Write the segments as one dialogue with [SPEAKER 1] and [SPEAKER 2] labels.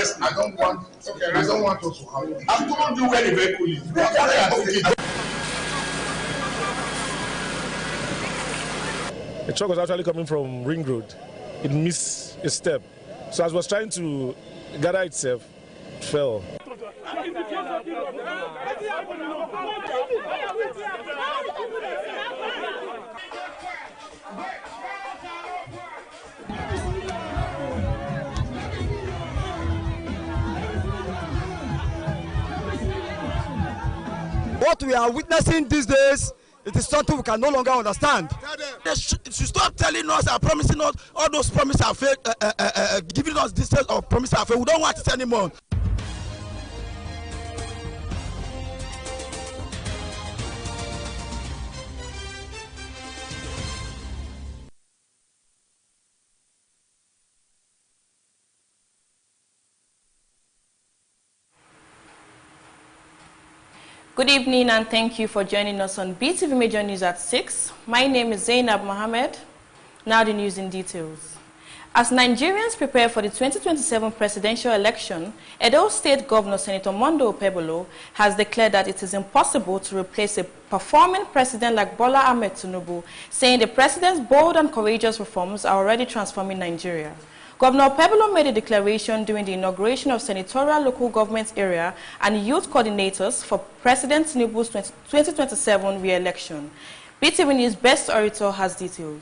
[SPEAKER 1] honest, I don't want us to have it. I've told you where the vehicle is.
[SPEAKER 2] The truck was actually coming from Ring Road. It missed a step. So as it was trying to gather itself, it fell.
[SPEAKER 3] What we are witnessing these days, it is something we can no longer understand.
[SPEAKER 4] They should stop telling us and promising us all those promises are fake, giving us this or promises are fake. We don't want it anymore.
[SPEAKER 5] Good evening and thank you for joining us on Beetv Major News at 6. My name is Zainab Mohammed. Now the news in details. As Nigerians prepare for the 2027 presidential election, Edo State Governor Senator Mondo Okpebholo has declared that it is impossible to replace a performing president like Bola Ahmed Tinubu, saying the president's bold and courageous reforms are already transforming Nigeria. Governor Okpebholo made a declaration during the inauguration of senatorial local government area and youth coordinators for President Tinubu's 2027 re-election. Beetv News Best Orator has details.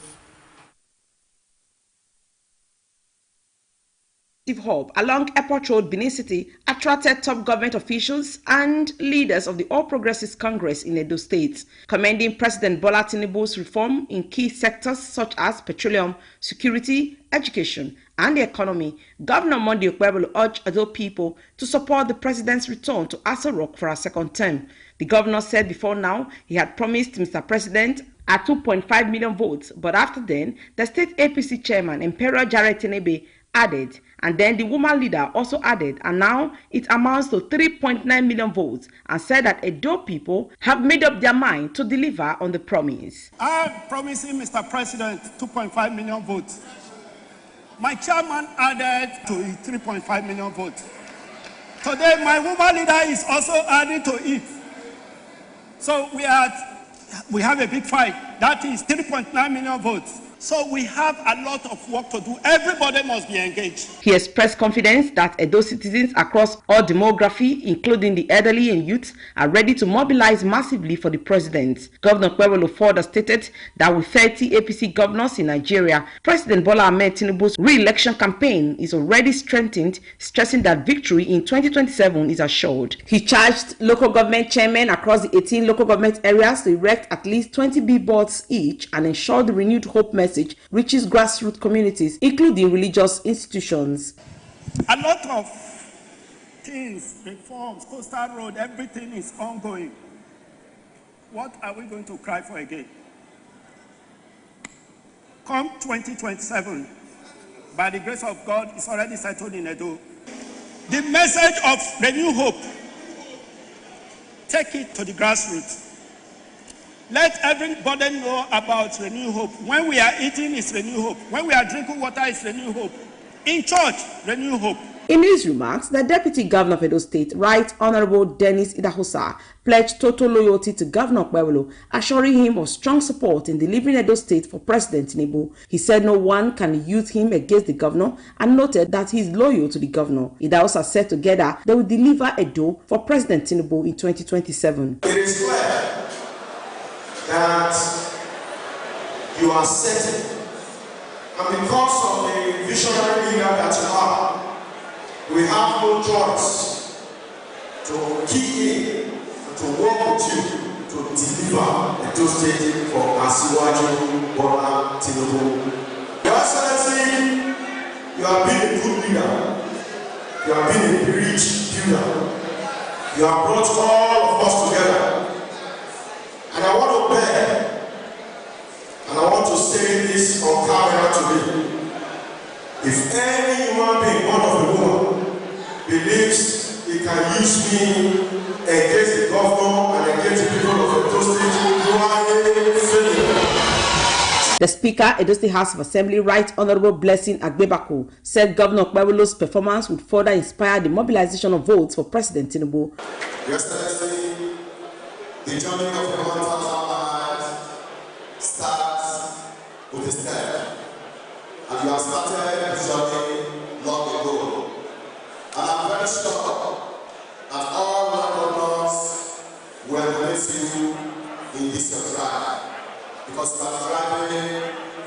[SPEAKER 6] Hub along Airport Road, Benin City, attracted top government officials and leaders of the All Progressives Congress in Edo State, commending President Bola Tinubu's reform in key sectors such as petroleum, security, education, and the economy. Governor Mondo Okpebholo urged Edo people to support the president's return to Aso Rock for a second term. The governor said before now he had promised Mr. President at 2.5 million votes, but after then, the state APC chairman, Emperor Jared Tenebe, added, and then the woman leader also added, and now it amounts to 3.9 million votes, and said that Edo people have made up their mind to deliver on the promise.
[SPEAKER 7] I am promising Mr. President 2.5 million votes. My chairman added to it 3.5 million votes. Today, my woman leader is also adding to it. So we have a big fight. That is 3.9 million votes. So we have a lot of work to do. Everybody must be engaged.
[SPEAKER 6] He expressed confidence that Edo citizens across all demography, including the elderly and youth, are ready to mobilize massively for the president. Governor Okpebholo further stated that with 30 APC governors in Nigeria, President Bola Ahmed Tinubu's re-election campaign is already strengthened, stressing that victory in 2027 is assured. He charged local government chairmen across the 18 local government areas to erect at least 20 billboards each and ensure the renewed hope message reaches grassroots communities, including religious institutions.
[SPEAKER 7] A lot of things, reforms, coastal road, everything is ongoing. What are we going to cry for again? Come 2027, by the grace of God, it's already settled in Edo. The message of Renew Hope, take it to the grassroots. Let everybody know about Renew Hope. When we are eating, it's Renew Hope. When we are drinking water, it's Renew Hope. In church, Renew Hope.
[SPEAKER 6] In his remarks, the Deputy Governor of Edo State, Right Honorable Dennis Idahosa, pledged total loyalty to Governor Okpebholo, assuring him of strong support in delivering Edo State for President Tinubu. He said no one can use him against the governor and noted that he is loyal to the governor. Idahosa said together they will deliver Edo for President Tinubu in 2027.
[SPEAKER 8] It is clear that you are certain, and because of the visionary leader that you are, we have no choice to key in and to work with you to deliver Edo State for Asiwaju Bola Tinubu. Your Excellency, you have been a good leader, you have been a bridge builder, you have brought all of us together. And I want to beg, and I want to say this on camera today. If any human being, one of the women, believes he can use me against the governor and against the people of Edo State,
[SPEAKER 6] The Speaker, Edo State House of Assembly, Right Honorable Blessing Agbebaku, said Governor Okpebelo's performance would further inspire the mobilization of votes for President Tinubu.
[SPEAKER 8] Yesterday, the journey of the 1,000 miles starts with a step, and you have started this journey long ago. And I'm very sure that all landowners will embrace you in this drive, because you are driving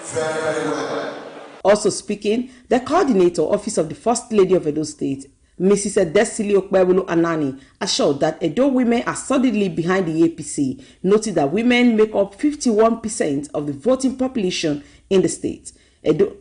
[SPEAKER 8] very, very well.
[SPEAKER 6] Also speaking, the coordinator, Office of the First Lady of Edo State, Mrs. Edesili Okpebolo Anani, assured that Edo women are solidly behind the APC, noting that women make up 51% of the voting population in the state. Edo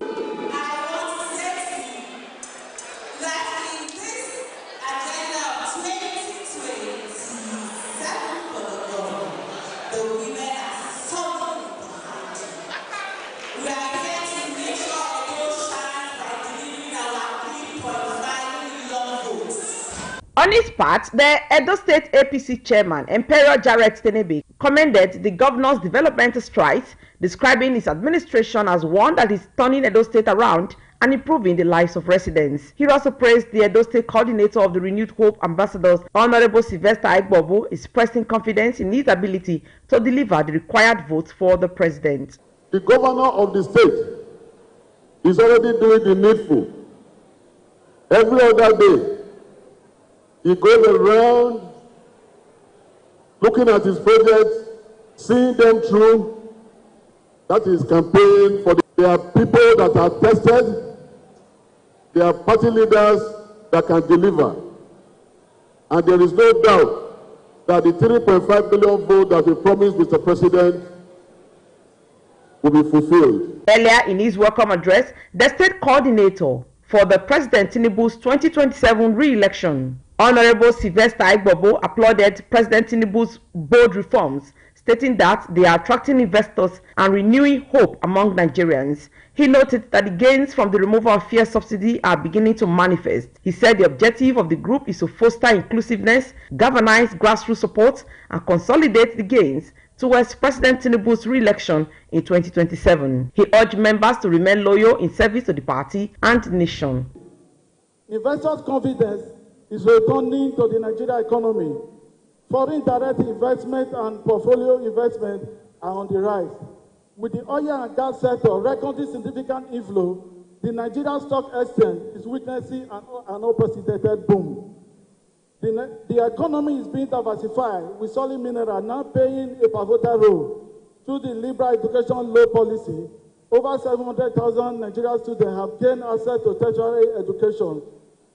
[SPEAKER 6] On his part, the Edo State APC chairman, Emperor Jarrett Tenebe, commended the governor's developmental strides, describing his administration as one that is turning Edo State around and improving the lives of residents. He also praised the Edo State coordinator of the Renewed Hope Ambassadors, Honorable Sylvester Aigbobo, expressing confidence in his ability to deliver the required votes for the president.
[SPEAKER 9] The governor of the state is already doing the needful. Every other day, he goes around looking at his projects, seeing them through. That is campaign for there are people that are tested, there are party leaders that can deliver. And there is no doubt that the 3.5 billion vote that we promised Mr. President will be fulfilled.
[SPEAKER 6] Earlier in his welcome address, the state coordinator for the President Tinubu's 2027 re-election, Honorable Sylvester Aigbobo, applauded President Tinubu's bold reforms, stating that they are attracting investors and renewing hope among Nigerians. He noted that the gains from the removal of fuel subsidy are beginning to manifest. He said the objective of the group is to foster inclusiveness, galvanize grassroots support, and consolidate the gains towards President Tinubu's re-election in 2027. He urged members to remain loyal in service to the party and the nation.
[SPEAKER 9] Investors' confidence is returning to the Nigerian economy. Foreign direct investment and portfolio investment are on the rise. With the oil and gas sector recording significant inflow, the Nigerian stock exchange is witnessing an unprecedented boom. The economy is being diversified, with solid mineral now playing a pivotal role. Through the liberal education loan policy, over 700,000 Nigerian students have gained access to tertiary education.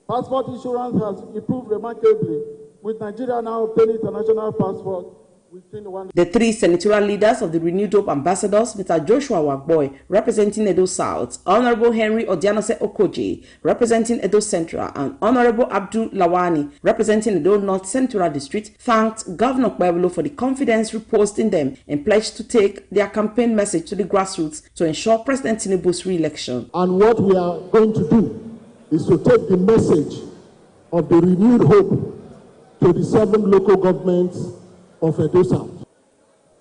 [SPEAKER 9] Passport insurance has improved remarkably, with Nigeria now obtaining international passport within 1
[SPEAKER 6] The three senatorial leaders of the Renewed Hope Ambassadors, Mr. Joshua Wagboy, representing Edo South, Honorable Henry Odianose Okoje, representing Edo Central, and Honorable Abdul Lawani, representing Edo North Central District, thanked Governor Okpebelo for the confidence reposed in them and pledged to take their campaign message to the grassroots to ensure President Tinubu's re-election.
[SPEAKER 9] And what we are going to do is to take the message of the renewed hope to the 7 local governments of Edo South.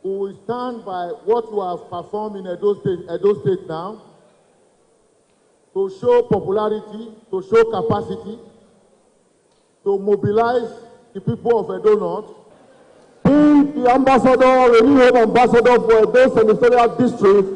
[SPEAKER 9] We will stand by what we have performed in Edo State now, to show popularity, to show capacity, to mobilize the people of Edo North. Being the ambassador, Renewed Hope ambassador for Edo Senatorial District,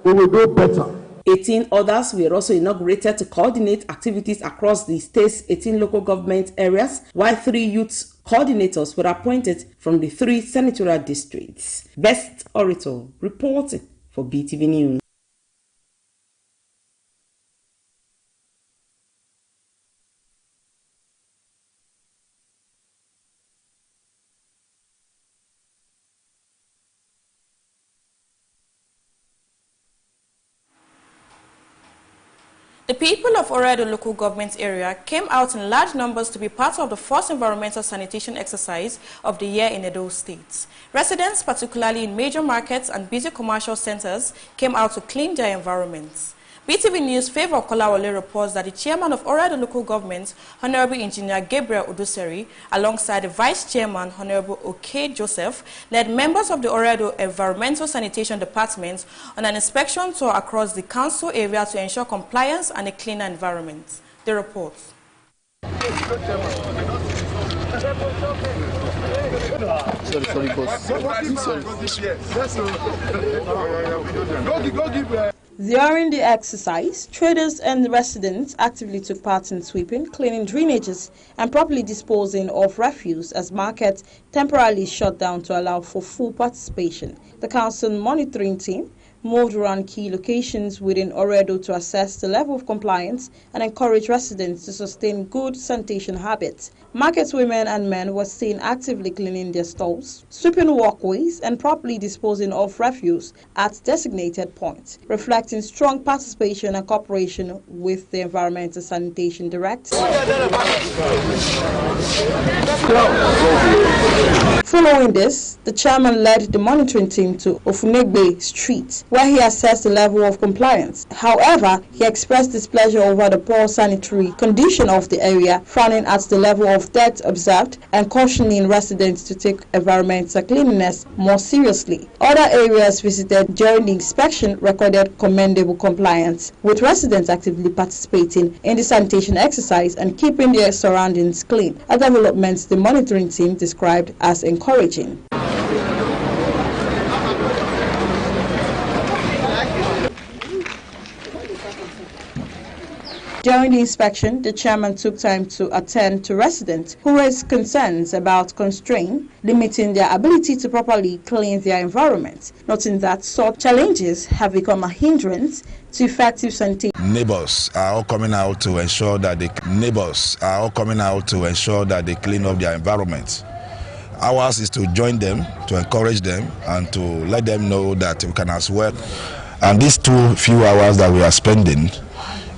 [SPEAKER 9] we will do better.
[SPEAKER 6] 18 others were also inaugurated to coordinate activities across the state's 18 local government areas, while 3 youth coordinators were appointed from the 3 senatorial districts. Best Orator reporting for BTV News.
[SPEAKER 5] The people of Oredo local government area came out in large numbers to be part of the first environmental sanitation exercise of the year in Edo State. Residents, particularly in major markets and busy commercial centers, came out to clean their environments. BTV News Favor Kolawole reports that the chairman of Oredo Local Government, Honorable Engineer Gabriel Oduseri, alongside the vice chairman, Honorable Oke Joseph, led members of the Oredo Environmental Sanitation Department on an inspection tour across the council area to ensure compliance and a cleaner environment. The report.
[SPEAKER 10] During the exercise, traders and residents actively took part in sweeping, cleaning drainages, and properly disposing of refuse as markets temporarily shut down to allow for full participation. The council monitoring team moved around key locations within Oredo to assess the level of compliance and encourage residents to sustain good sanitation habits. Market women and men were seen actively cleaning their stalls, sweeping walkways, and properly disposing of refuse at designated points, reflecting strong participation and cooperation with the Environmental Sanitation Director. Following this, the chairman led the monitoring team to Ofunegbe Street, where he assessed the level of compliance. However, he expressed displeasure over the poor sanitary condition of the area, frowning at the level of dirt observed and cautioning residents to take environmental cleanliness more seriously. Other areas visited during the inspection recorded commendable compliance, with residents actively participating in the sanitation exercise and keeping their surroundings clean, a development the monitoring team described as encouraging. During the inspection, the chairman took time to attend to residents who raised concerns about constraint limiting their ability to properly clean their environment, noting that such challenges have become a hindrance to effective sanitation.
[SPEAKER 4] Neighbors are all coming out to ensure that they clean up their environment. Ours is to join them, to encourage them, and to let them know that we can as well. And these few hours that we are spending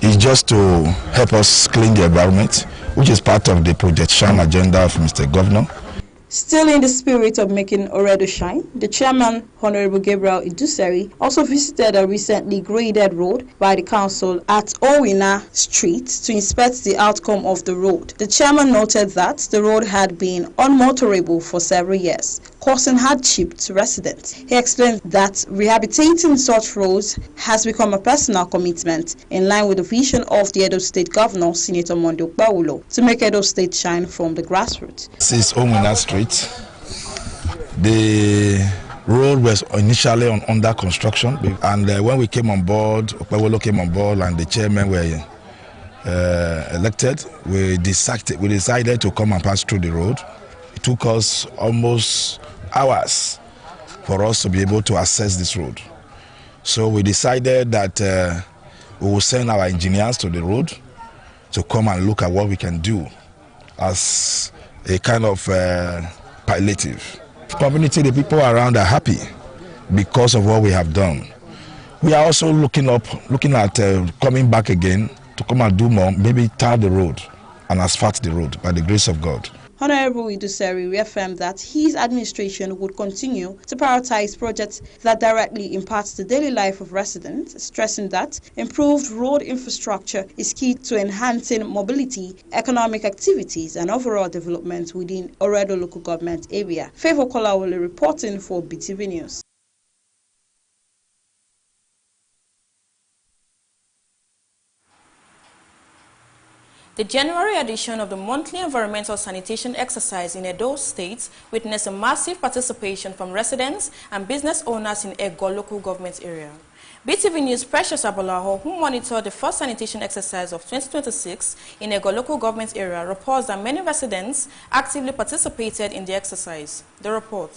[SPEAKER 4] is just to help us clean the environment, which is part of the projection agenda of Mr. Governor.
[SPEAKER 10] Still in the spirit of making Oredo shine, the chairman, Honorable Gabriel Oduseri, also visited a recently graded road by the council at Owina Street to inspect the outcome of the road. The chairman noted that the road had been unmotorable for several years, causing hardship to residents. He explained that rehabilitating such roads has become a personal commitment in line with the vision of the Edo State Governor, Senator Monday Okpawolo, to make Edo State shine from the grassroots.
[SPEAKER 4] This is Owina Street. The road was initially under construction, and when we came on board, Okpawolo came on board and the chairman were elected, we decided to come and pass through the road. It took us almost hours for us to be able to access this road. So we decided that we will send our engineers to the road to come and look at what we can do as a kind of palliative. Community, the people around are happy because of what we have done. We are also looking at coming back again to come and do more, maybe tar the road and asphalt the road by the grace of God.
[SPEAKER 10] Honorable Oduseri reaffirmed that his administration would continue to prioritize projects that directly impact the daily life of residents, stressing that improved road infrastructure is key to enhancing mobility, economic activities, and overall development within Oredo local government area. Favor Kolawole reporting for BTV News.
[SPEAKER 5] The January edition of the monthly environmental sanitation exercise in Edo State witnessed a massive participation from residents and business owners in Ego local government area. BTV News' Precious Abolaho, who monitored the first sanitation exercise of 2026 in Ego local government area, reports that many residents actively participated in the exercise. The report.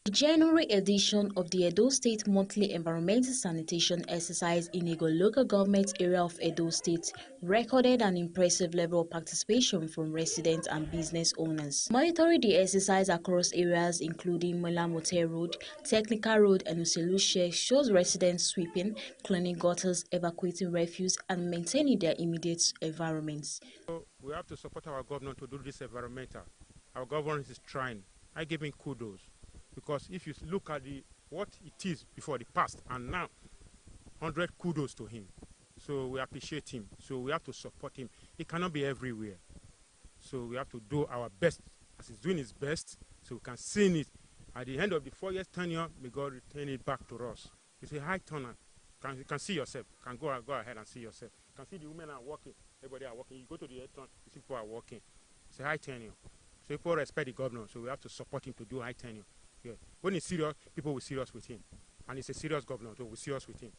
[SPEAKER 11] The January edition of the Edo State Monthly Environmental Sanitation Exercise in Ego local government area of Edo State recorded an impressive level of participation from residents and business owners. Monitoring the exercise across areas including Molamote Road, Technical Road and Uselushe shows residents sweeping, cleaning gutters, evacuating refuse and maintaining their immediate environments.
[SPEAKER 12] So we have to support our governor to do this environmental. Our governor is trying. I give him kudos. Because if you look at what it is before the past and now, 100 kudos to him. So we appreciate him. So we have to support him. He cannot be everywhere. So we have to do our best as he's doing his best so we can see it. At the end of the 4 years tenure, may God return it back to us. It's a high turnout. You can see yourself. You can go ahead and see yourself. You can see the women are working. Everybody are working. You go to the head turn, you see people are working. It's a high tenure. So people respect the governor. So we have to support him to do high tenure. Yeah. When he's serious, people will serious with him. And he's a serious governor, so we'll serious with him.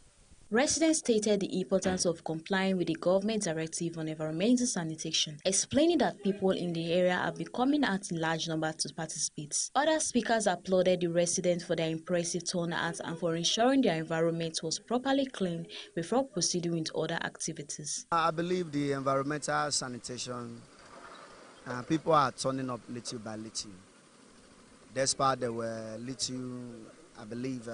[SPEAKER 11] Residents stated the importance of complying with the government directive on environmental sanitation, explaining that people in the area are becoming out in large numbers to participate. Other speakers applauded the residents for their impressive turnout and for ensuring their environment was properly cleaned before proceeding with other activities.
[SPEAKER 13] I believe the environmental sanitation, people are turning up little by little. Despite there were little, I believe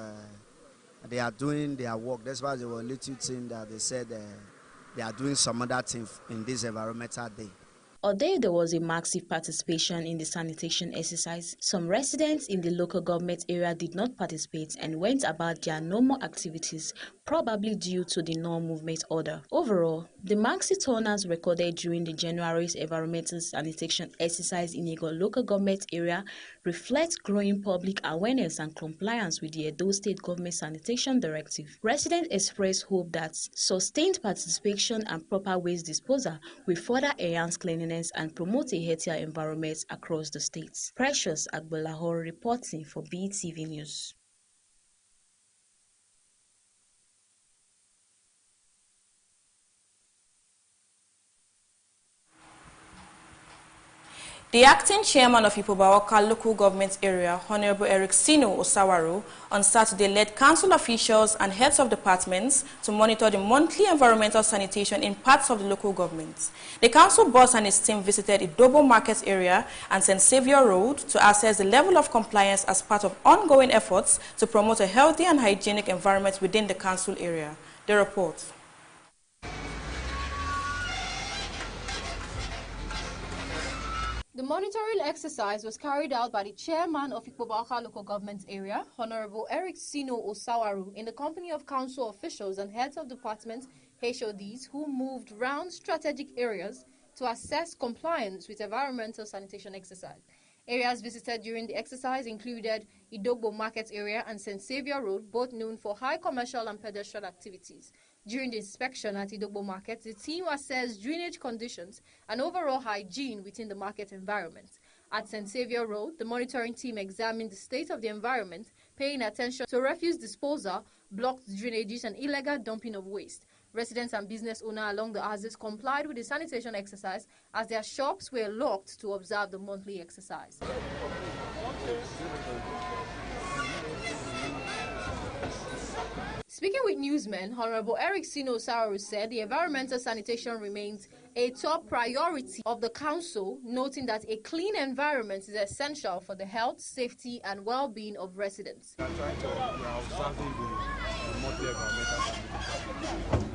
[SPEAKER 13] they are doing their work. Despite there were little things that they said they are doing some other things in this environmental day.
[SPEAKER 11] Although there was a massive participation in the sanitation exercise, some residents in the local government area did not participate and went about their normal activities, probably due to the non-movement order. Overall, the maxi turnouts recorded during the January's environmental sanitation exercise in Ego local government area reflect growing public awareness and compliance with the Edo State Government Sanitation Directive. Residents expressed hope that sustained participation and proper waste disposal will further enhance cleanliness and promote a healthier environment across the states. Precious Agbolahor reporting for Beetv News.
[SPEAKER 5] The acting chairman of Ipobawaka local government area, Honorable Eric Sino Osawaru, on Saturday led council officials and heads of departments to monitor the monthly environmental sanitation in parts of the local government. The council boss and his team visited Idobo Market area and St. Xavier Road to assess the level of compliance as part of ongoing efforts to promote a healthy and hygienic environment within the council area. The report.
[SPEAKER 14] The monitoring exercise was carried out by the chairman of Ipobawaka local government area, Honorable Eric Sino Osawaru, in the company of council officials and heads of departments, HODs, who moved round strategic areas to assess compliance with environmental sanitation exercise. Areas visited during the exercise included Idogbo Market area and St. Xavier Road, both known for high commercial and pedestrian activities. During the inspection at Idogbo Market, the team assessed drainage conditions and overall hygiene within the market environment. At St. Xavier Road, the monitoring team examined the state of the environment, paying attention to refuse disposal, blocked drainages, and illegal dumping of waste. Residents and business owners along the axis complied with the sanitation exercise as their shops were locked to observe the monthly exercise. Speaking with newsmen, Honorable Eric Sino Osawaru said the environmental sanitation remains a top priority of the council, noting that a clean environment is essential for the health, safety, and well-being of residents.
[SPEAKER 12] We are observing the monthly environmental sanitation.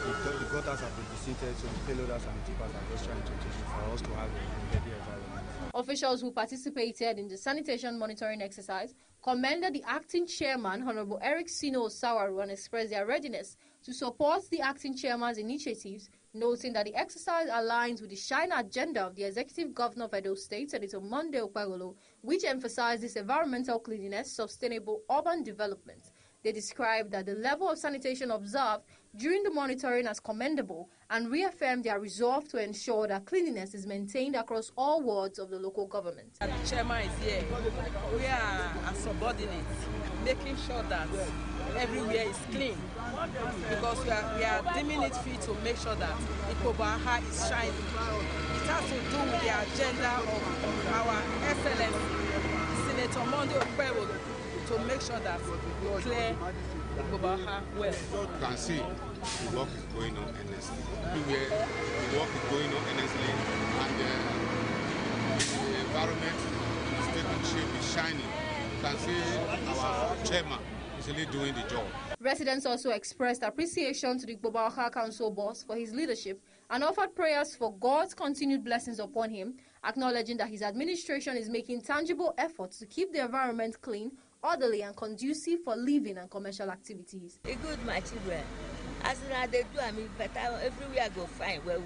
[SPEAKER 12] The gutters have been disinfected, so the payloaders and the tippers are just trying to teach for us to have a healthy environment.
[SPEAKER 14] Officials who participated in the sanitation monitoring exercise commended the acting chairman, Honorable Eric Sino Osawaru, and expressed their readiness to support the acting chairman's initiatives, noting that the exercise aligns with the Shine agenda of the Executive Governor of Edo State, Senator Monday Okpagolo, which emphasizes environmental cleanliness, sustainable urban development. They described that the level of sanitation observed during the monitoring as commendable and reaffirmed their resolve to ensure that cleanliness is maintained across all wards of the local government.
[SPEAKER 15] The chairman is here. We are subordinates, making sure that everywhere is clean, because we are deeming it fit to make sure that Ipobawaka is shining. has to do with the agenda of our Excellency, Senator Monday Okpebolo, to make sure that we clear Ikpoba well.
[SPEAKER 16] You can see the work is going on endlessly. Everywhere the work is going on endlessly, and the environment is taking shape, is shining. You can see our chairman is really doing the job.
[SPEAKER 14] Residents also expressed appreciation to the Ikpoba Council boss for his leadership and offered prayers for God's continued blessings upon him, acknowledging that his administration is making tangible efforts to keep the environment clean, orderly and conducive for living and commercial activities.
[SPEAKER 17] A good my children. As they do, I mean, better everywhere I go fine, well.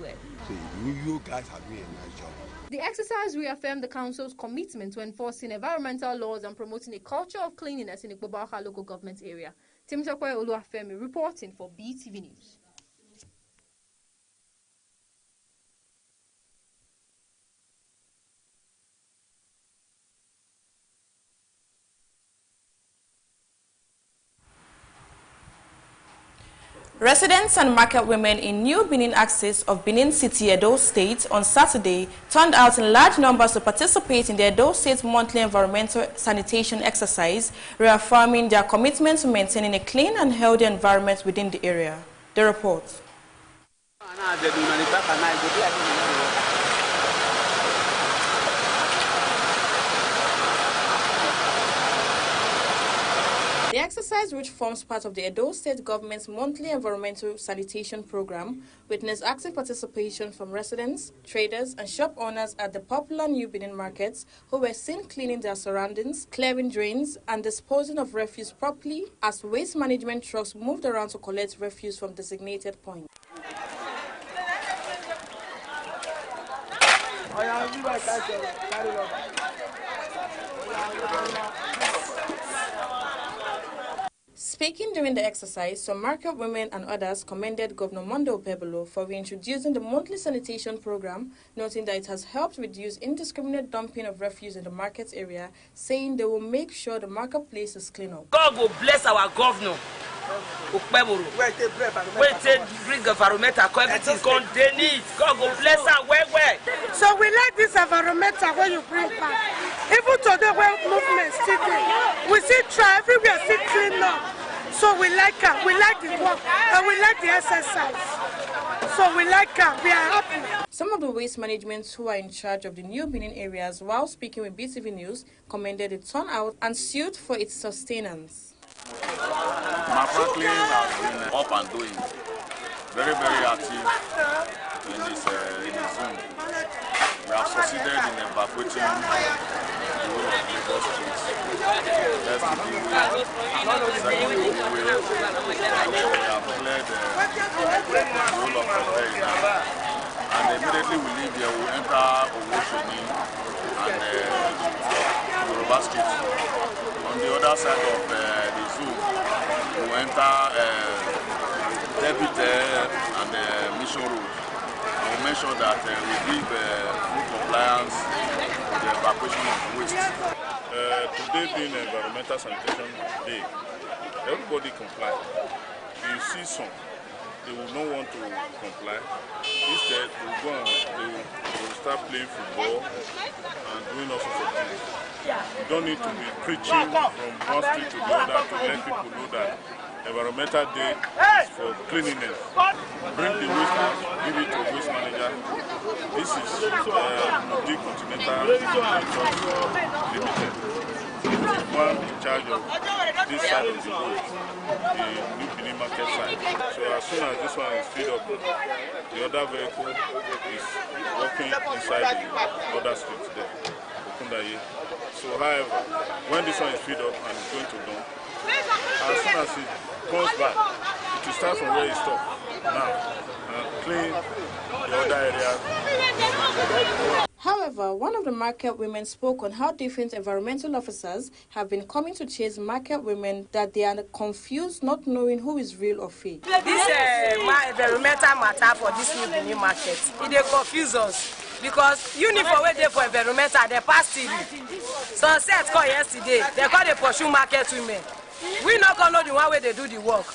[SPEAKER 16] So you guys are doing a nice job.
[SPEAKER 14] The exercise reaffirmed the council's commitment to enforcing environmental laws and promoting a culture of cleanliness in Ikpoba local government area. Timtokwe Oluwafemi reporting for Beetv News.
[SPEAKER 5] Residents and market women in New Benin Axis of Benin City, Edo State on Saturday turned out in large numbers to participate in the Edo State monthly environmental sanitation exercise, reaffirming their commitment to maintaining a clean and healthy environment within the area. The report. The exercise, which forms part of the Edo State government's monthly environmental sanitation program, witnessed active participation from residents, traders, and shop owners at the popular New Benin markets, who were seen cleaning their surroundings, clearing drains, and disposing of refuse properly as waste management trucks moved around to collect refuse from designated points. Speaking during the exercise, some market women and others commended Governor Monday Okpebolo for reintroducing the monthly sanitation program, noting that it has helped reduce indiscriminate dumping of refuse in the market area, saying they will make sure the marketplace is clean up.
[SPEAKER 18] God will bless our governor, Okpebolo. Wait till bring environmental, everything contain it. God will bless her well.
[SPEAKER 19] So we like this environmental when you bring back. Even today when movement still there, we still try everywhere, still clean up. So we like her, we like the work, and we like the exercise. So we like her, we are happy.
[SPEAKER 5] Some of the waste management who are in charge of the New Benin areas, while speaking with Beetv News, commended the turnout and sued for its sustenance.
[SPEAKER 20] My Franklin has been up and doing, very active in this zone. We have succeeded in evacuating the whole of Lagos streets. First to the way, second to the way, and then we have cleared the whole of the now. And immediately we leave here, we enter Owoshoni and Yoruba Street. On the other side of the zoo, we enter Beetv and Mission Road. And we make sure that we give full compliance with the evacuation of waste.
[SPEAKER 21] Today being Environmental Sanitation Day, everybody comply. You see some, they will not want to comply. Instead, they will start playing football and doing all sorts of things. You don't need to be preaching from one street to the other to let people know that Environmental Day is for cleanliness. Bring the waste out, give it to a waste manager. This is Mudi Continental Limited. One in charge of this side of the road, the New Benin market side. So as soon as this one is filled up, the other vehicle is walking inside the other street there. So however, when this one is filled up and is going to dump, as soon as it comes back, it will start from where it stopped now and clean the other areas.
[SPEAKER 5] However, one of the market women spoke on how different environmental officers have been coming to chase market women, that they are confused, not knowing who is real or fake.
[SPEAKER 18] This environmental matter for this New Benin market, it confuse us. Because uniform where they for environmental, they pass TV. Sunset call yesterday, they call the pursue market women. We not gonna know the one where they do the work.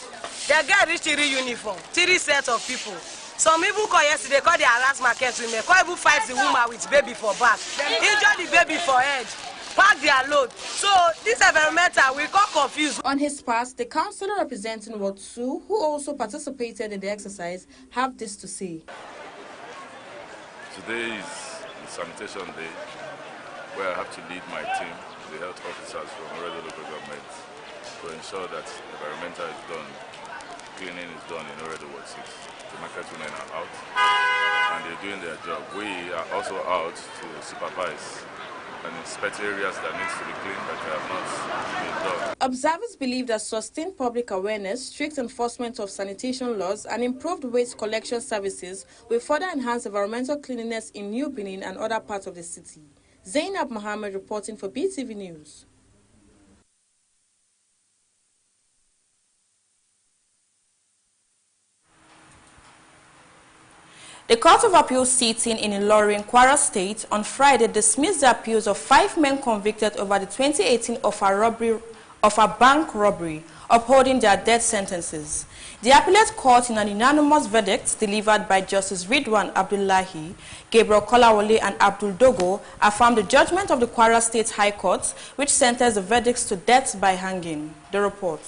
[SPEAKER 18] They get rich 3 uniform, 3 sets of people. Some people call yesterday, call the harass market women, call even fight the woman with baby for back, injure the baby for head, pack their load. So this environmental, we got confused.
[SPEAKER 5] On his part, the councillor representing Ward 2, who also participated in the exercise, have this to say.
[SPEAKER 1] Today is the sanitation day, where I have to lead my team, the health officers from Oredo local government, to ensure that environmental is done, cleaning is done in Oredo Ward 6. The market women are out and they're doing their job. We are also out to supervise and inspect areas that needs to be cleaned that have not been done.
[SPEAKER 5] Observers believe that sustained public awareness, strict enforcement of sanitation laws, and improved waste collection services will further enhance environmental cleanliness in New Benin and other parts of the city. Zainab Mohammed reporting for Beetv News. The Court of Appeal sitting in Ilorin, Kwara State, on Friday dismissed the appeals of 5 men convicted over the 2018 of a bank robbery, upholding their death sentences. The appellate court, in an unanimous verdict delivered by Justice Ridwan Abdullahi, Gabriel Kolawole, and Abdul Dogo, affirmed the judgment of the Kwara State High Court, which sentenced the verdicts to death by hanging. The report.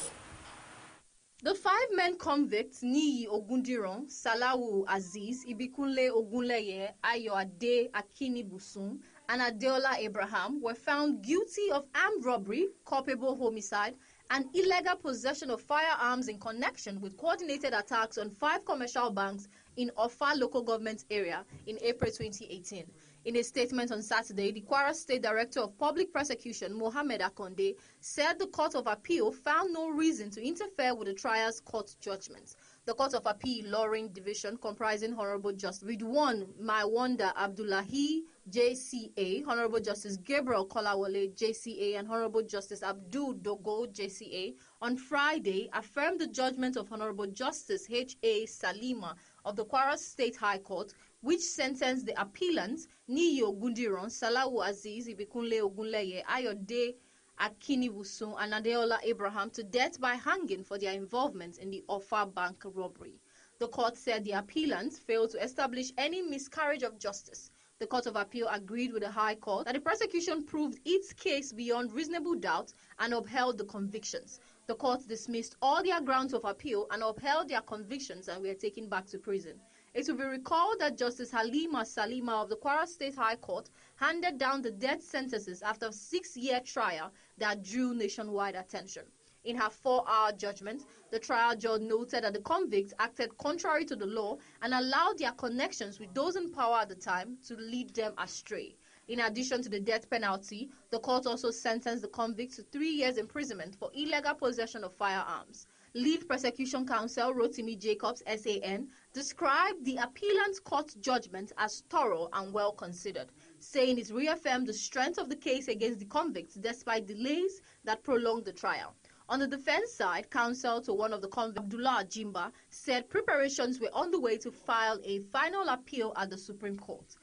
[SPEAKER 14] The 5 men convicts, Niyi Ogundiran, Salawu Aziz, Ibikunle Ogunleye, Ayoade Akinibusun, and Adeola Abraham, were found guilty of armed robbery, culpable homicide, and illegal possession of firearms in connection with coordinated attacks on 5 commercial banks in Ofa local government area in April 2018. In a statement on Saturday, the Kwara State Director of Public Prosecution, Mohammed Akonde, said the Court of Appeal found no reason to interfere with the trial's court judgments. The Court of Appeal Ilorin Division, comprising Honorable Justice Ridwan Maiwanda Abdullahi, JCA, Honorable Justice Gabriel Kolawole, JCA, and Honorable Justice Abdul Dogo, JCA, on Friday affirmed the judgment of Honorable Justice H.A. Salima of the Kwara State High Court, which sentenced the appellants Niyi Ogundiran, Salawu Aziz, Ibikunle Ogunleye, Ayode Akinibusun, and Adeola Abraham to death by hanging for their involvement in the Ofa Bank robbery. The court said the appellants failed to establish any miscarriage of justice. The Court of Appeal agreed with the High Court that the prosecution proved its case beyond reasonable doubt and upheld the convictions. The court dismissed all their grounds of appeal and upheld their convictions and were taken back to prison. It will be recalled that Justice Halima Salima of the Kwara State High Court handed down the death sentences after a 6-year trial that drew nationwide attention. In her 4-hour judgment, the trial judge noted that the convicts acted contrary to the law and allowed their connections with those in power at the time to lead them astray. In addition to the death penalty, the court also sentenced the convicts to 3 years imprisonment for illegal possession of firearms. Lead Prosecution Counsel Rotimi Jacobs, SAN, described the appellant's court judgment as thorough and well considered, saying it reaffirmed the strength of the case against the convicts despite delays that prolonged the trial. On the defense side, counsel to one of the convicts, Abdullah Jimba, said preparations were on the way to file a final appeal at the Supreme Court.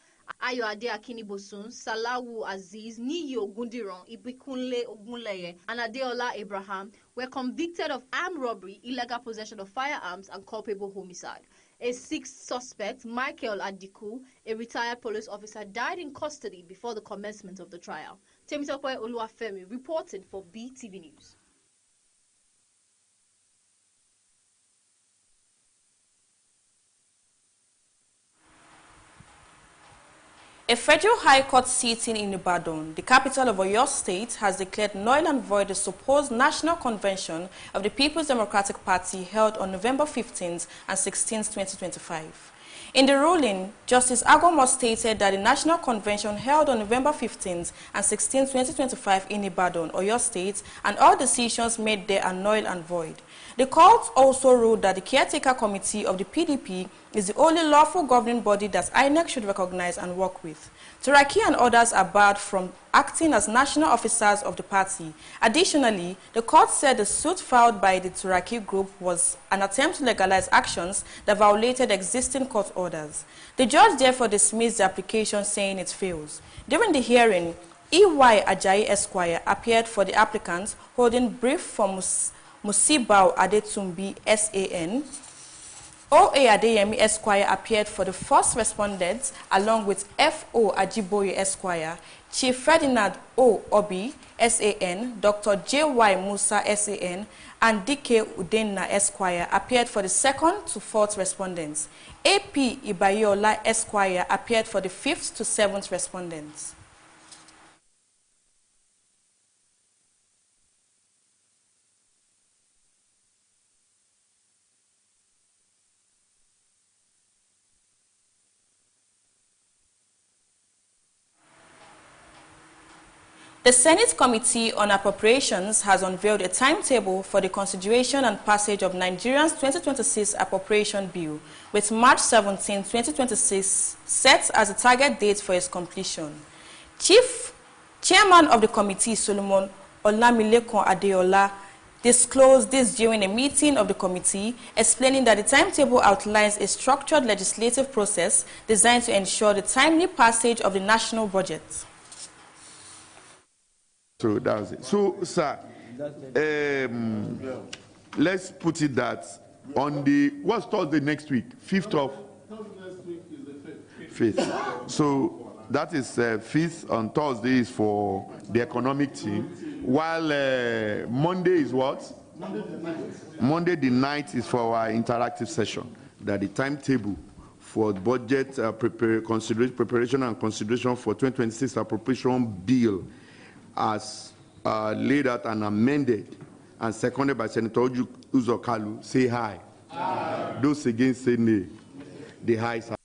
[SPEAKER 14] Ayoade Akinibusun, Salawu Aziz, Niyi Ogundiran, Ibikunle Ogunleye, and Adeola Abraham were convicted of armed robbery, illegal possession of firearms, and culpable homicide. A 6th suspect, Michael Adiku, a retired police officer, died in custody before the commencement of the trial. Temitope Oluwafemi reported for Beetv News.
[SPEAKER 5] A federal high court sitting in Ibadan, the capital of Oyo State, has declared null and void the supposed national convention of the People's Democratic Party held on November 15th and 16th, 2025. In the ruling, Justice Agomo stated that the national convention held on November 15th and 16th, 2025 in Ibadan, Oyo State, and all decisions made there are null and void. The court also ruled that the caretaker committee of the PDP is the only lawful governing body that INEC should recognize and work with. Turaki and others are barred from acting as national officers of the party. Additionally, the court said the suit filed by the Turaki group was an attempt to legalize actions that violated existing court orders. The judge therefore dismissed the application, saying it fails. During the hearing, E.Y. Ajayi Esquire appeared for the applicants, holding brief for Musibau Adetumbi, SAN. O.A. Adeyemi Esquire appeared for the first respondents along with F.O. Ajiboye Esquire, Chief Ferdinand O. Obi, SAN, Dr. J.Y. Musa, SAN, and D.K. Udenna Esquire appeared for the 2nd to 4th respondents. A.P. Ibayola Esquire appeared for the 5th to 7th respondents. The Senate Committee on Appropriations has unveiled a timetable for the consideration and passage of Nigeria's 2026 Appropriation Bill, with March 17, 2026 set as a target date for its completion. Chairman of the committee, Solomon Olamilekon Adeola, disclosed this during a meeting of the committee, explaining that the timetable outlines a structured legislative process designed to ensure the timely passage of the national budget.
[SPEAKER 2] So that's it. So, sir, let's put it that on the, what's Thursday next week? 5th of?
[SPEAKER 9] Next week is the 5th.
[SPEAKER 2] 5th. So that is 5th on Thursday is for the economic team, while Monday is what?
[SPEAKER 9] Monday the 9th.
[SPEAKER 2] Monday the 9th is for our interactive session. That the timetable for budget preparation and consideration for 2026 appropriation bill as laid out and amended and seconded by Senator Uzo Kalu, say aye. Aye. Those against say nay. The ayes are.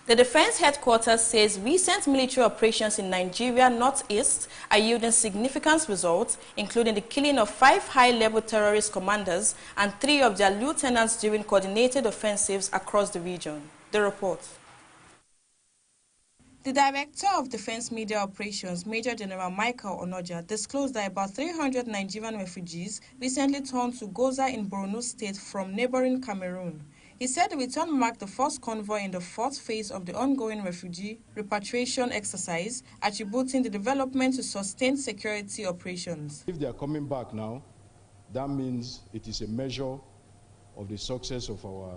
[SPEAKER 5] The Defense Headquarters says recent military operations in Nigeria Northeast are yielding significant results, including the killing of 5 high-level terrorist commanders and 3 of their lieutenants during coordinated offensives across the region. The report. The Director of Defense Media Operations, Major General Michael Onoja, disclosed that about 300 Nigerian refugees recently turned to Goza in Borno State from neighboring Cameroon. He said the return marked the first convoy in the 4th phase of the ongoing refugee repatriation exercise, attributing the development to sustained security operations.
[SPEAKER 22] If they are coming back now, that means it is a measure of the success of our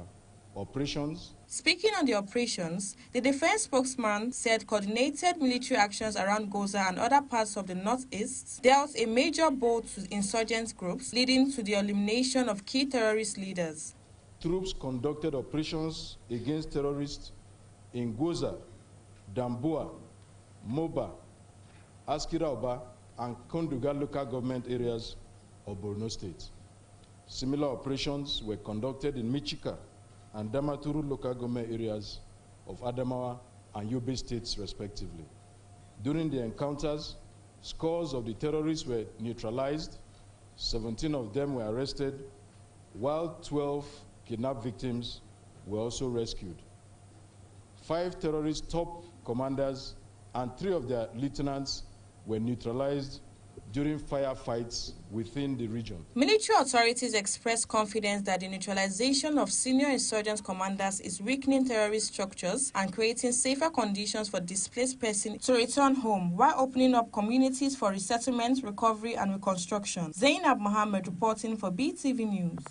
[SPEAKER 22] operations.
[SPEAKER 5] Speaking on the operations, the defense spokesman said coordinated military actions around Goza and other parts of the Northeast dealt a major blow to insurgent groups, leading to the elimination of key terrorist leaders.
[SPEAKER 22] Troops conducted operations against terrorists in Goza, Damboa, Moba, Askira-Oba, and Konduga local government areas of Borno State. Similar operations were conducted in Michika and Damaturu local government areas of Adamawa and Yobe states, respectively. During the encounters, scores of the terrorists were neutralized, 17 of them were arrested, while 12 kidnapped victims were also rescued. 5 terrorist top commanders and 3 of their lieutenants were neutralized during firefights within the region.
[SPEAKER 5] Military authorities expressed confidence that the neutralization of senior insurgent commanders is weakening terrorist structures and creating safer conditions for displaced persons to return home, while opening up communities for resettlement, recovery, and reconstruction. Zainab Mohammed reporting for Beetv News.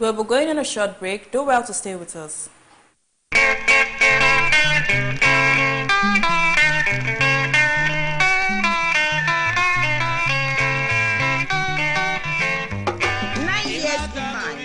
[SPEAKER 5] We'll be going on a short break. Do well to stay with us.
[SPEAKER 6] 9 years behind.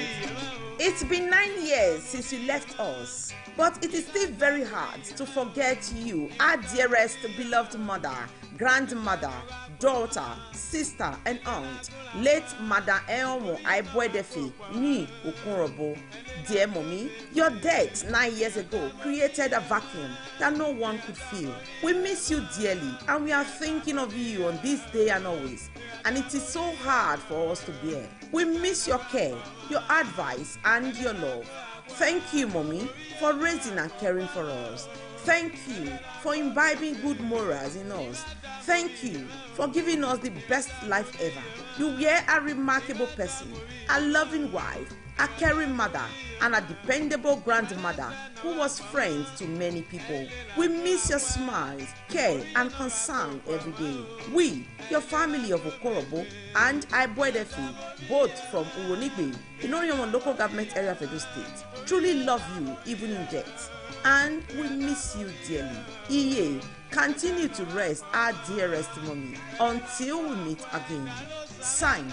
[SPEAKER 6] It's been 9 years since you left us, but it is still very hard to forget you, our dearest beloved mother, grandmother, daughter, sister, and aunt, late Mother Eomo Aiboedefe Ni Okunrobo. Dear mommy, your death 9 years ago created a vacuum that no one could fill. We miss you dearly, and we are thinking of you on this day and always, and it is so hard for us to bear. We miss your care, your advice, and your love. Thank you, Mommy, for raising and caring for us. Thank you for imbibing good morals in us. Thank you for giving us the best life ever. You were a remarkable person, a loving wife, a caring mother, and a dependable grandmother who was friends to many people. We miss your smiles, care, and concern every day. We, your family of Okorobo and Beetv, both from Uronigbe, Inoriomo local government area of Edo State, truly love you even in death. And we miss you dearly. Iye, continue to rest our dearest Mommy until we meet again. Signed,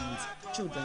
[SPEAKER 6] Children.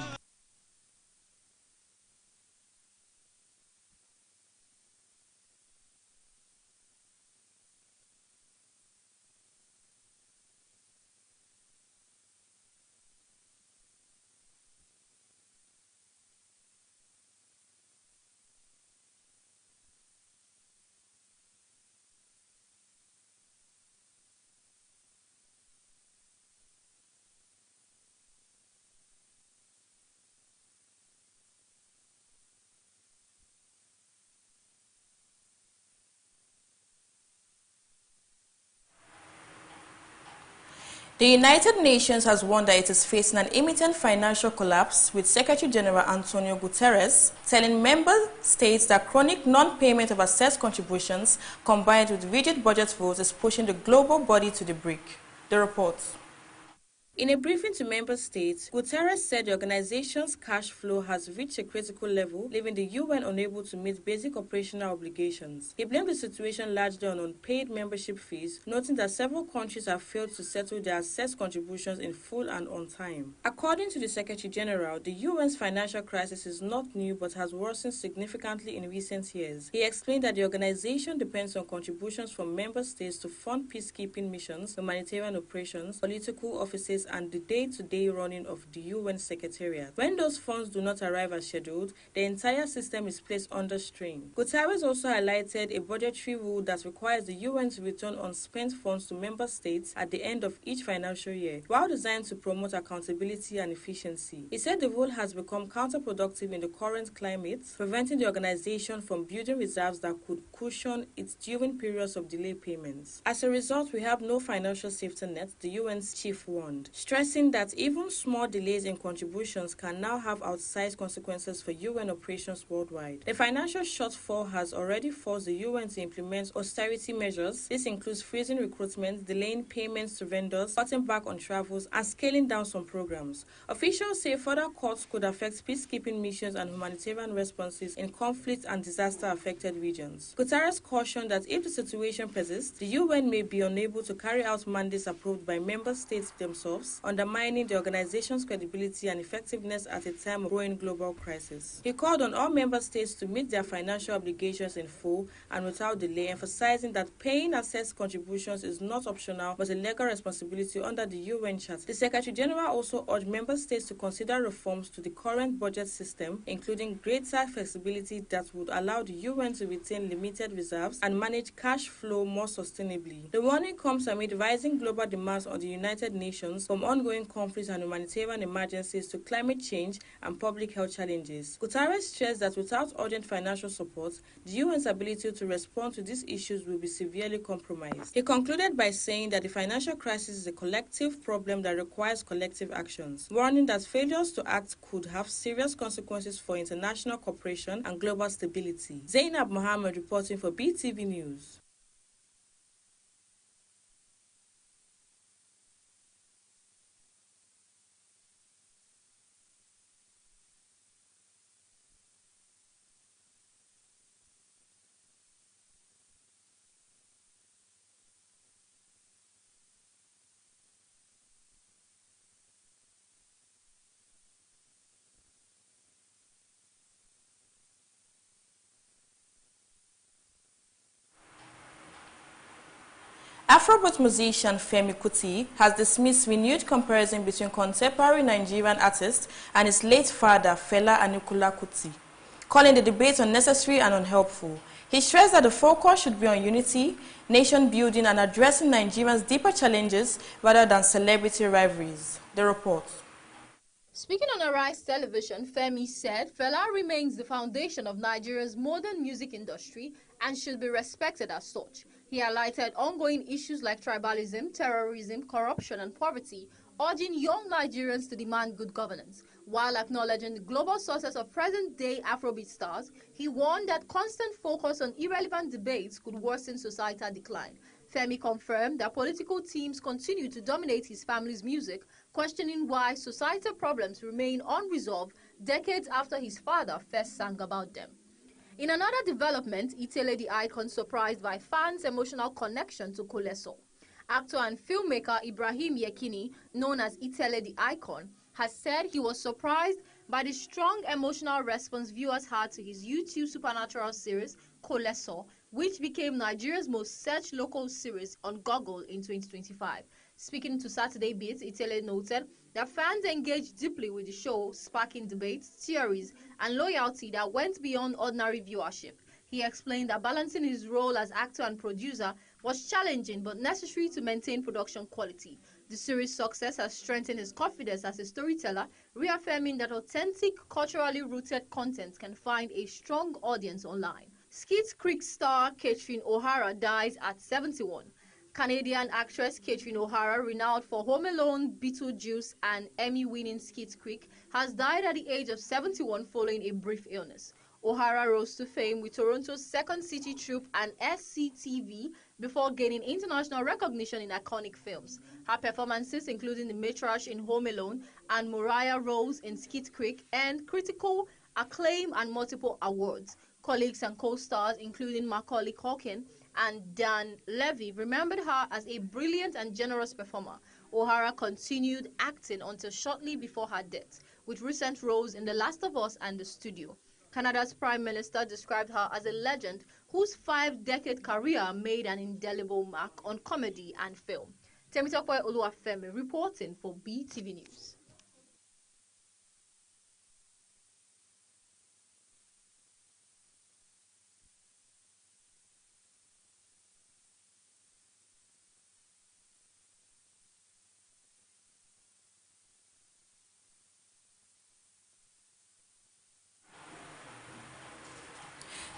[SPEAKER 5] The United Nations has warned that it is facing an imminent financial collapse, with Secretary General Antonio Guterres telling member states that chronic non-payment of assessed contributions combined with rigid budget rules is pushing the global body to the brink. The report. In a briefing to member states, Guterres said the organization's cash flow has reached a critical level, leaving the UN unable to meet basic operational obligations. He blamed the situation largely on unpaid membership fees, noting that several countries have failed to settle their assessed contributions in full and on time. According to the Secretary General, the UN's financial crisis is not new but has worsened significantly in recent years. He explained that the organization depends on contributions from member states to fund peacekeeping missions, humanitarian operations, political offices, and the day-to-day running of the UN Secretariat. When those funds do not arrive as scheduled, the entire system is placed under strain. Guterres also highlighted a budgetary rule that requires the UN to return unspent funds to member states at the end of each financial year, while designed to promote accountability and efficiency. He said the rule has become counterproductive in the current climate, preventing the organization from building reserves that could cushion its during periods of delayed payments. As a result, we have no financial safety net, the UN's chief warned, stressing that even small delays in contributions can now have outsized consequences for UN operations worldwide. The financial shortfall has already forced the UN to implement austerity measures. This includes freezing recruitment, delaying payments to vendors, cutting back on travels, and scaling down some programs. Officials say further cuts could affect peacekeeping missions and humanitarian responses in conflict and disaster-affected regions. Guterres cautioned that if the situation persists, the UN may be unable to carry out mandates approved by member states themselves, undermining the organization's credibility and effectiveness at a time of growing global crisis. He called on all member states to meet their financial obligations in full and without delay, emphasizing that paying assessed contributions is not optional but a legal responsibility under the UN Charter. The Secretary General also urged member states to consider reforms to the current budget system, including greater flexibility that would allow the UN to retain limited reserves and manage cash flow more sustainably. The warning comes amid rising global demands on the United Nations, from ongoing conflicts and humanitarian emergencies to climate change and public health challenges. Guterres stressed that without urgent financial support, the UN's ability to respond to these issues will be severely compromised. He concluded by saying that the financial crisis is a collective problem that requires collective actions, warning that failures to act could have serious consequences for international cooperation and global stability. Zainab Mohammed reporting for Beetv News. Afrobeat musician Femi Kuti has dismissed renewed comparison between contemporary Nigerian artists and his late father, Fela Anikulapo Kuti, calling the debate unnecessary and unhelpful. He stressed that the focus should be on unity, nation building, and addressing Nigerians' deeper challenges rather than celebrity rivalries. The report.
[SPEAKER 14] Speaking on Arise Television, Femi said Fela remains the foundation of Nigeria's modern music industry and should be respected as such. He highlighted ongoing issues like tribalism, terrorism, corruption and poverty, urging young Nigerians to demand good governance. While acknowledging the global success of present-day Afrobeat stars, he warned that constant focus on irrelevant debates could worsen societal decline. Femi confirmed that political teams continue to dominate his family's music, questioning why societal problems remain unresolved decades after his father first sang about them. In another development, Itele the Icon surprised by fans' emotional connection to Koleso. Actor and filmmaker Ibrahim Yekini, known as Itele the Icon, has said he was surprised by the strong emotional response viewers had to his YouTube supernatural series, Koleso, which became Nigeria's most searched local series on Google in 2025. Speaking to Saturday Beat, Itele noted that fans engaged deeply with the show, sparking debates, theories, and loyalty that went beyond ordinary viewership. He explained that balancing his role as actor and producer was challenging but necessary to maintain production quality. The series' success has strengthened his confidence as a storyteller, reaffirming that authentic, culturally rooted content can find a strong audience online. Schitt's Creek star Catherine O'Hara dies at 71. Canadian actress Catherine O'Hara, renowned for Home Alone, Beetlejuice, and Emmy-winning Schitt's Creek, has died at the age of 71 following a brief illness. O'Hara rose to fame with Toronto's Second City Troupe and SCTV before gaining international recognition in iconic films. Her performances, including the matriarch in Home Alone and Mariah Rose in Schitt's Creek, earned critical acclaim and multiple awards. Colleagues and co-stars, including Macaulay Culkin and Dan Levy, remembered her as a brilliant and generous performer. O'Hara continued acting until shortly before her death, with recent roles in The Last of Us and The Studio. Canada's Prime Minister described her as a legend whose 5-decade career made an indelible mark on comedy and film. Temitope Oluwafemi reporting for BTV News.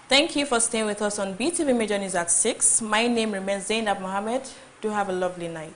[SPEAKER 5] Thank you for staying with us on BTV Major News at 6. My name remains Zainab Mohammed. Do have a lovely night.